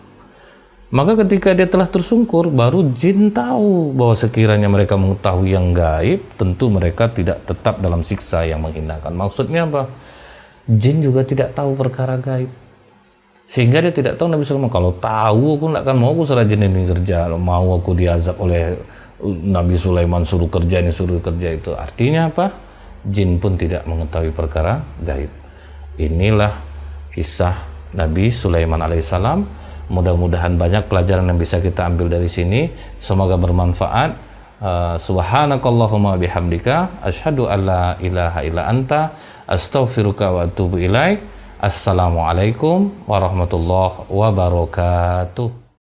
Maka ketika dia telah tersungkur, baru jin tahu bahwa sekiranya mereka mengetahui yang gaib, tentu mereka tidak tetap dalam siksa yang menghinakan. Maksudnya apa? Jin juga tidak tahu perkara gaib. Sehingga dia tidak tahu. Nabi Sulaiman, kalau tahu aku tidak akan mau aku suruh jin ini kerja, mau aku diazab oleh Nabi Sulaiman, suruh kerja ini, suruh kerja itu. Artinya apa? Jin pun tidak mengetahui perkara gaib. Inilah kisah Nabi Sulaiman alaihissalam. Mudah-mudahan banyak pelajaran yang bisa kita ambil dari sini. Semoga bermanfaat. Subhanakallahumma bihamdika asyhadu alla ilaha illa anta astaghfiruka wa atubu ilaik. Assalamualaikum warahmatullahi wabarakatuh.